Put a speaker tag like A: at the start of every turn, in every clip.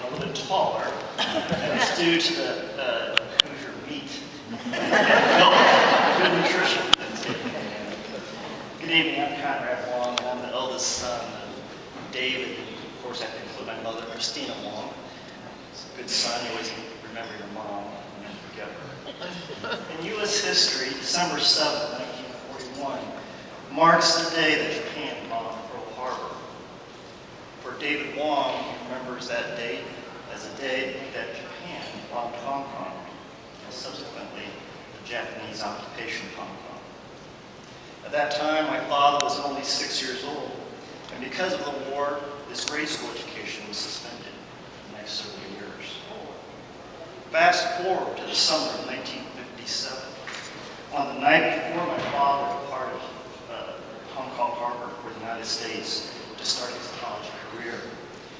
A: a little bit taller, and it's due to the Hoosier meat. Good nutrition. Good evening, I'm Conrad Wong, and I'm the eldest son of David. Of course, I have to include my mother, Christina Wong. It's a good son, you always remember your mom and then forget her. In U.S. history, December 7, 1941, marks the day that Japan bombed Pearl Harbor. For David Wong, he remembers that date as a day that Japan bombed Hong Kong, and subsequently the Japanese occupation of Hong Kong. At that time, my father was only 6 years old, and because of the war, his grade school education was suspended for the next several years. Fast forward to the summer of 1957. On the night before my father departed Hong Kong Harbor for the United States to start his college career,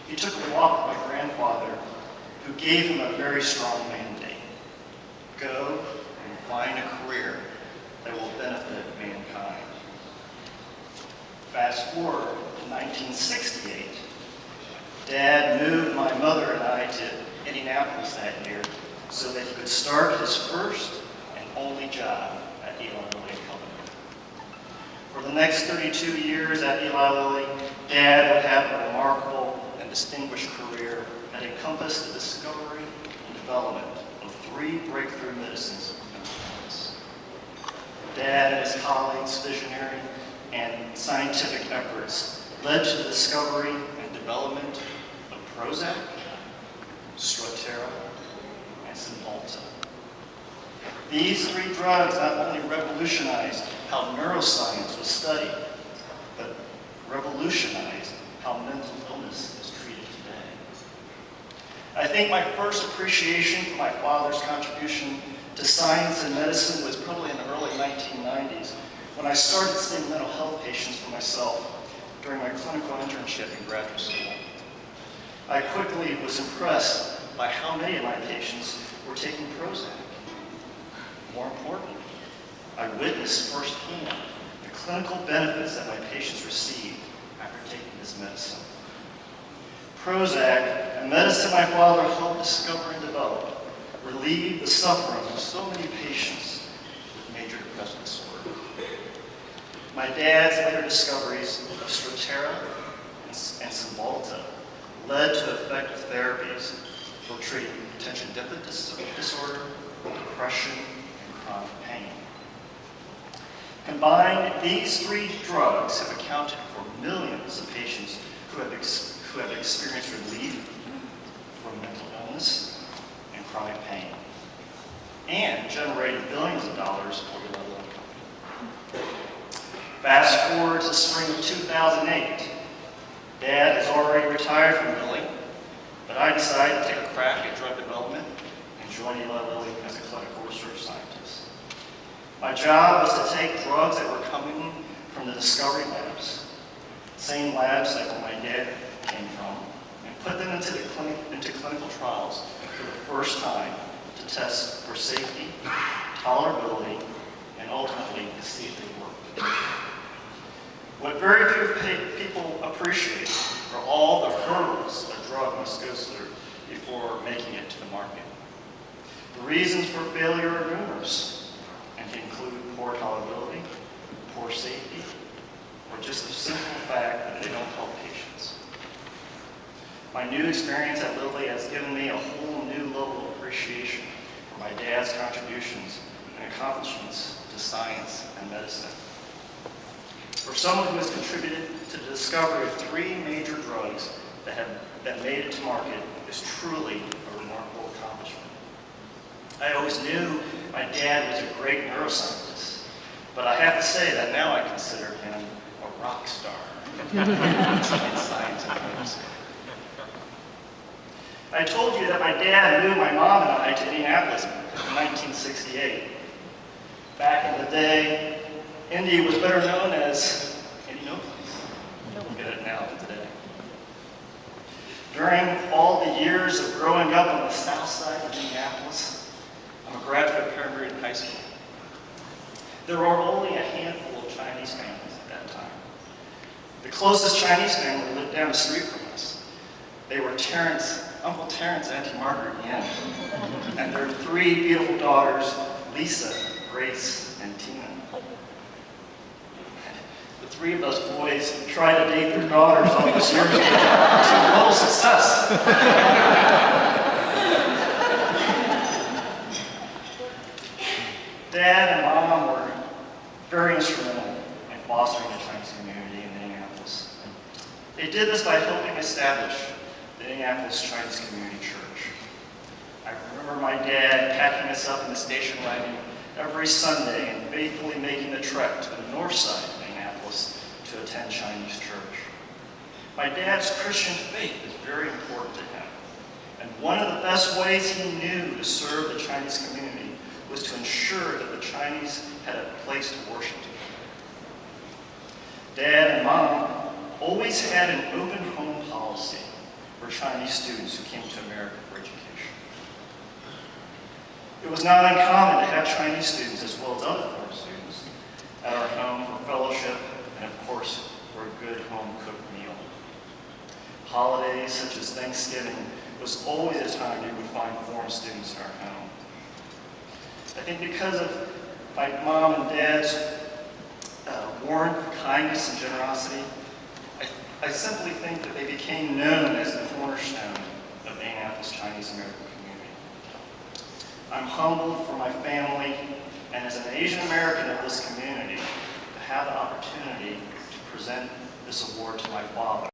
A: he took a walk with my grandfather, who gave him a very strong mandate. Go and find a career that will benefit mankind. Fast forward to 1968. Dad moved my mother and I to Indianapolis that year so that he could start his first and only job at Eli Lilly & Company. For the next 32 years at Eli Lilly, Dad would have a remarkable and distinguished career that encompassed the discovery and development of 3 breakthrough medicines for mental illness. Dad and his colleagues' visionary and scientific efforts led to the discovery and development of Prozac, Strattera, and Cymbalta. These 3 drugs not only revolutionized how neuroscience was studied, but revolutionized how mental illness is treated today. I think my first appreciation for my father's contribution to science and medicine was probably in the early 1990s, when I started seeing mental health patients for myself during my clinical internship in graduate school. I quickly was impressed by how many of my patients were taking Prozac. More important, I witnessed firsthand the clinical benefits that my patients received after taking this medicine. Prozac, a medicine my father helped discover and develop, relieved the suffering of so many patients with major depressive disorder. My dad's later discoveries of Strattera and Cymbalta led to effective therapies for treating attention deficit disorder, depression, and chronic pain. Combined, these 3 drugs have accounted for millions of patients who have experienced relief from mental illness and chronic pain, and generated billions of dollars for the Lilly company. Fast forward to spring of 2008. Dad has already retired from Lilly, but I decided to take a crack at drug development and join Eli Lilly as a clinical research scientist. My job was to take drugs that were coming from the discovery labs, same labs like where my dad came from, and put them into clinical trials for the first time to test for safety, tolerability, and ultimately to see if they worked. What very few people appreciate are all the hurdles a drug must go through before making it to the market. The reasons for failure are numerous and can include poor tolerability, poor safety, or just the simple fact that they don't help patients. My new experience at Lilly has given me a whole new level of appreciation for my dad's contributions and accomplishments to science and medicine. For someone who has contributed to the discovery of 3 major drugs that made it to market is truly a remarkable accomplishment. I always knew my dad was a great neuroscientist, but I have to say that now I consider him a rock star in science and medicine. I told you that my dad moved my mom and I to Indianapolis in 1968. Back in the day, Indy was better known as Indianapolis. Look at it now today. During all the years of growing up on the south side of Indianapolis, I'm a graduate of Perry High School. There were only a handful of Chinese families at that time. The closest Chinese family lived down the street from us. They were Terrence Uncle Terrence and Auntie Margaret Yen, and their 3 beautiful daughters, Lisa, Grace, and Tina. The 3 of those boys tried to date their daughters all those years ago to little success. Dad and Mom were very instrumental in fostering the Chinese community in Minneapolis. They did this by helping establish the Minneapolis Chinese Community Church. I remember my dad packing us up in the station wagon every Sunday and faithfully making the trek to the north side of Minneapolis to attend Chinese church. My dad's Christian faith is very important to him, and one of the best ways he knew to serve the Chinese community was to ensure that the Chinese had a place to worship together. Dad and Mom always had an open home policy for Chinese students who came to America for education. It was not uncommon to have Chinese students as well as other foreign students at our home for fellowship and, of course, for a good home-cooked meal. Holidays such as Thanksgiving was always a time you would find foreign students in our home. I think because of my mom and dad's warm kindness and generosity, I simply think that they became known as the cornerstone of Minneapolis Chinese American community. I'm humbled for my family and as an Asian American of this community to have the opportunity to present this award to my father.